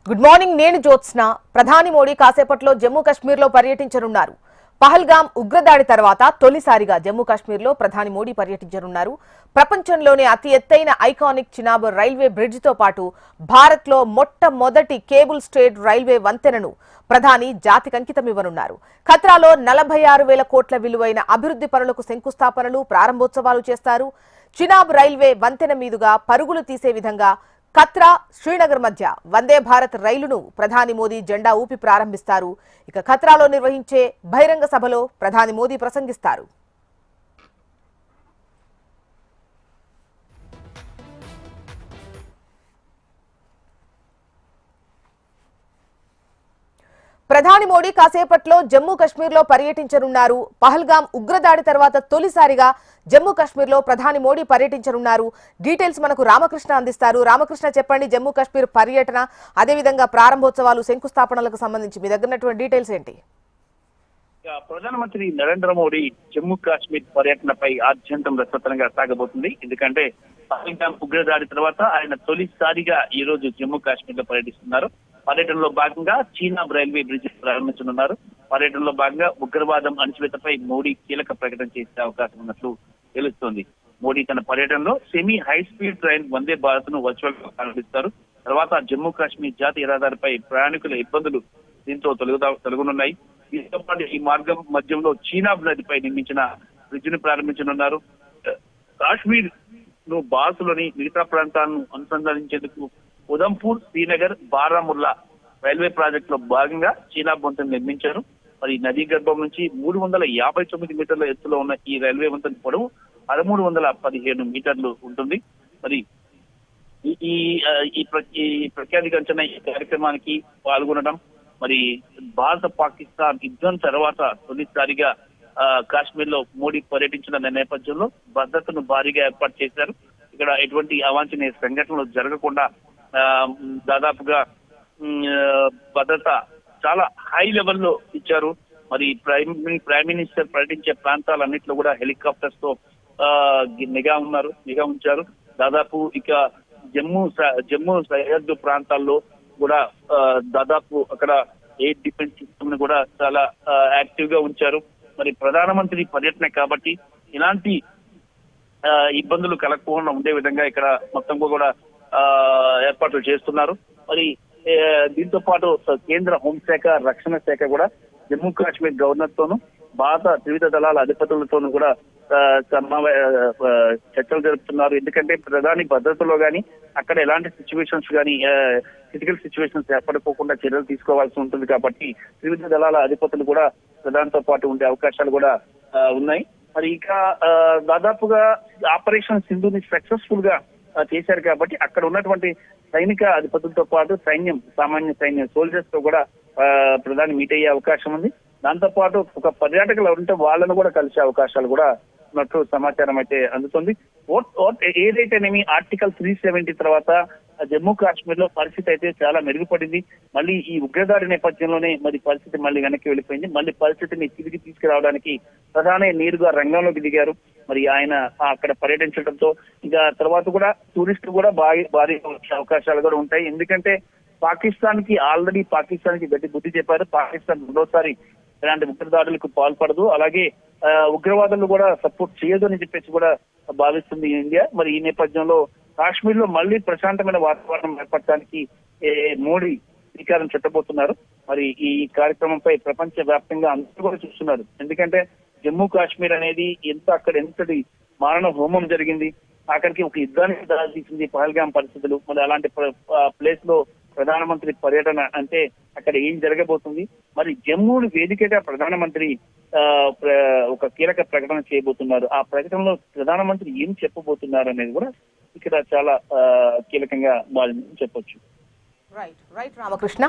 Good morning. నేను జ్యోత్స్న. ప్రధాని మోడీ కాసేపట్లో జమ్మూ కాశ్మీర్లో పర్యటించనున్నారు. పహల్గాం ఉగ్రదాడి తర్వాత తొలిసారిగా జమ్మూ కాశ్మీర్లో ప్రధాని మోడీ పర్యటించనున్నారు. ప్రపంచంలోనే అతి ఎత్తైన ఐకానిక్ చినాబ్ రైల్వే బ్రిడ్జితో పాటు భారత్లో మొట్టమొదటి కేబుల్ స్టేట్ రైల్వే వంతెనను ప్రధాని జాతికి అంకితమివ్వనున్నారు. ఖత్రాలో 46,000 కోట్ల విలువైన అభివృద్ధి పనులకు శంకుస్థాపనలు, ప్రారంభోత్సవాలు చేస్తారు. చినాబ్ రైల్వే వంతెన మీదుగా పరుగులు తీసే విధంగా ఖత్రా శ్రీనగర్ మధ్య వందే భారత్ రైలును ప్రధాని మోదీ జెండా ఊపి ప్రారంభిస్తారు. ఇక ఖత్రాలో నిర్వహించే బహిరంగ సభలో ప్రధాని మోదీ ప్రసంగిస్తారు. ప్రధాని మోడీ కాసేపట్లో జమ్మూ కాశ్మీర్లో పర్యటించనున్నారు. పహల్గాం ఉగ్రదాడి తర్వాత తొలిసారిగా జమ్మూ కాశ్మీర్లో ప్రధాని మోడీ పర్యటించనున్నారు. డీటెయిల్స్ మనకు రామకృష్ణ అందిస్తారు. రామకృష్ణ, చెప్పండి, జమ్మూ కాశ్మీర్ పర్యటన, అదేవిధంగా ప్రారంభోత్సవాలు, శంకుస్థాపనలకు సంబంధించి మీ దగ్గర డీటెయిల్స్ ఏంటి? ప్రధానమంత్రి నరేంద్ర మోడీ జమ్మూ కాశ్మీర్ పర్యటనపై ఆద్యంతం రసవత్తరంగా సాగబోతుంది. ఎందుకంటే పహల్గాం ఉగ్రదాడి తర్వాత ఆయన తొలిసారిగా ఈ రోజు జమ్మూ కాశ్మీర్ లో పర్యటిస్తున్నారు. పర్యటనలో భాగంగా చీనాబ్ రైల్వే బ్రిడ్జ్ ప్రారంభించనున్నారు. పర్యటనలో భాగంగా ఉగ్రవాదం అణచివేతపై మోడీ కీలక ప్రకటన చేసే అవకాశం ఉన్నట్లు తెలుస్తోంది. మోడీ తన పర్యటనలో semi high speed train Vande Bharat ను వర్చువల్ గా ప్రారంభిస్తారు. తర్వాత జమ్మూ కాశ్మీర్ జాతీయ రహదారిపై ప్రయాణికుల ఇబ్బందులు దీంతో తొలగనున్నాయి. దీంతో పాటు ఈ మార్గం మధ్యంలో చీనాబ్ నదిపై నిర్మించిన బ్రిడ్జ్ ను ప్రారంభించనున్నారు. కాశ్మీర్ ను భారత్లోని మిగతా ప్రాంతాలను అనుసంధానించేందుకు ఉదంపూర్, శ్రీనగర్, బారాముల్లా రైల్వే ప్రాజెక్ట్ లో భాగంగా చీనాబ్ వంతెన నిర్మించారు. మరి నదీ గర్భం నుంచి 359 మీటర్ల ఎత్తులో ఉన్న ఈ రైల్వే వంతెన పొడవు 1317 మీటర్లు ఉంటుంది. మరి ఈ ప్రఖ్యాతిగంచిన ఈ కార్యక్రమానికి పాల్గొనడం, మరి భారత పాకిస్తాన్ యుద్ధం తర్వాత తొలిసారిగా కాశ్మీర్ లో మోడీ పర్యటించిన నేపథ్యంలో భద్రతను భారీగా ఏర్పాటు చేశారు. ఇక్కడ ఎటువంటి అవాంఛనీయ సంఘటనలు జరగకుండా దాదాపుగా భద్రత చాలా హై లెవెల్లో ఇచ్చారు. మరి ప్రైమ్ మినిస్టర్ పర్యటించే ప్రాంతాలన్నింటిలో కూడా హెలికాప్టర్స్ తో నిఘా ఉంచారు. దాదాపు ఇక జమ్మూ సరిహద్దు ప్రాంతాల్లో కూడా దాదాపు అక్కడ ఎయిర్ డిఫెన్స్ సిస్టమ్ ని కూడా చాలా యాక్టివ్ గా ఉంచారు. మరి ప్రధానమంత్రి పర్యటన కాబట్టి ఇలాంటి ఇబ్బందులు కలగకుండా ఉండే విధంగా ఇక్కడ మొత్తం కూడా ఏర్పాట్లు చేస్తున్నారు. మరి దీంతో పాటు కేంద్ర హోంశాఖ, రక్షణ శాఖ కూడా జమ్మూ కాశ్మీర్ గవర్నర్ తోనూ, భారత త్రివిధ దళాల అధిపతులతోనూ కూడా చర్చలు జరుపుతున్నారు. ఎందుకంటే ప్రధాని భద్రతలో గానీ అక్కడ ఎలాంటి సిచ్యువేషన్స్ కానీ క్రిటికల్ సిచ్యువేషన్స్ ఏర్పడిపోకుండా చర్యలు తీసుకోవాల్సి ఉంటుంది. కాబట్టి త్రివిధ దళాల అధిపతులు కూడా ప్రధానితో పాటు ఉండే అవకాశాలు కూడా ఉన్నాయి. మరి ఇక దాదాపుగా ఆపరేషన్ సింధుని సక్సెస్ఫుల్ గా చేశారు కాబట్టి అక్కడ ఉన్నటువంటి సైనిక అధిపతులతో పాటు సామాన్య సైన్యం సోల్జర్స్ తో కూడా ప్రధాని మీట్ అయ్యే అవకాశం ఉంది. దాంతో పాటు ఒక పర్యాటకులు ఉంటే వాళ్ళను కూడా కలిసే అవకాశాలు కూడా ఉన్నట్టు సమాచారం అయితే అందుతుంది. ఏదైతేనేమి ఆర్టికల్ 370 తర్వాత జమ్మూ కాశ్మీర్ లో పరిస్థితి అయితే చాలా మెరుగుపడింది. మళ్ళీ ఈ ఉగ్రదాడి నేపథ్యంలోనే మరి పరిస్థితి మళ్ళీ వెనక్కి వెళ్ళిపోయింది. మళ్ళీ పరిస్థితిని తిరిగి తీసుకురావడానికి ప్రధాని నేరుగా రంగంలోకి దిగారు. మరి ఆయన అక్కడ పర్యటించడంతో ఇక తర్వాత కూడా టూరిస్టులు కూడా భారీ వచ్చే అవకాశాలు కూడా ఉంటాయి. ఎందుకంటే పాకిస్తాన్ కి గట్టి బుద్ధి చెప్పారు. పాకిస్తాన్ రెండోసారి ఇలాంటి ఉగ్రదాడులకు పాల్పడదు, అలాగే ఉగ్రవాదులు కూడా సపోర్ట్ చేయదు అని చెప్పేసి కూడా భావిస్తుంది ఇండియా. మరి ఈ నేపథ్యంలో కాశ్మీర్ లో మళ్ళీ ప్రశాంతమైన వాతావరణం ఏర్పడటానికి మోడీ శ్రీకారం చుట్టబోతున్నారు. మరి ఈ కార్యక్రమంపై ప్రపంచ వ్యాప్తంగా అందరూ కూడా చూస్తున్నారు. ఎందుకంటే జమ్మూ కాశ్మీర్ అనేది అక్కడ ఎంతటి మారణ హోమం జరిగింది, అక్కడికి ఒక యుద్ధానికి దారితీసింది పహల్గాం పరిస్థితులు. మరి అలాంటి ప్లేస్ లో ప్రధానమంత్రి పర్యటన అంటే అక్కడ ఏం జరగబోతుంది, మరి జమ్మూని వేదికగా ప్రధానమంత్రి ఒక కీలక ప్రకటన చేయబోతున్నారు. ఆ ప్రకటనలో ప్రధానమంత్రి ఏం చెప్పబోతున్నారు అనేది కూడా ఇక్కడ చాలా కీలకంగా మారిందని చెప్పొచ్చు. రైట్ రామకృష్ణ.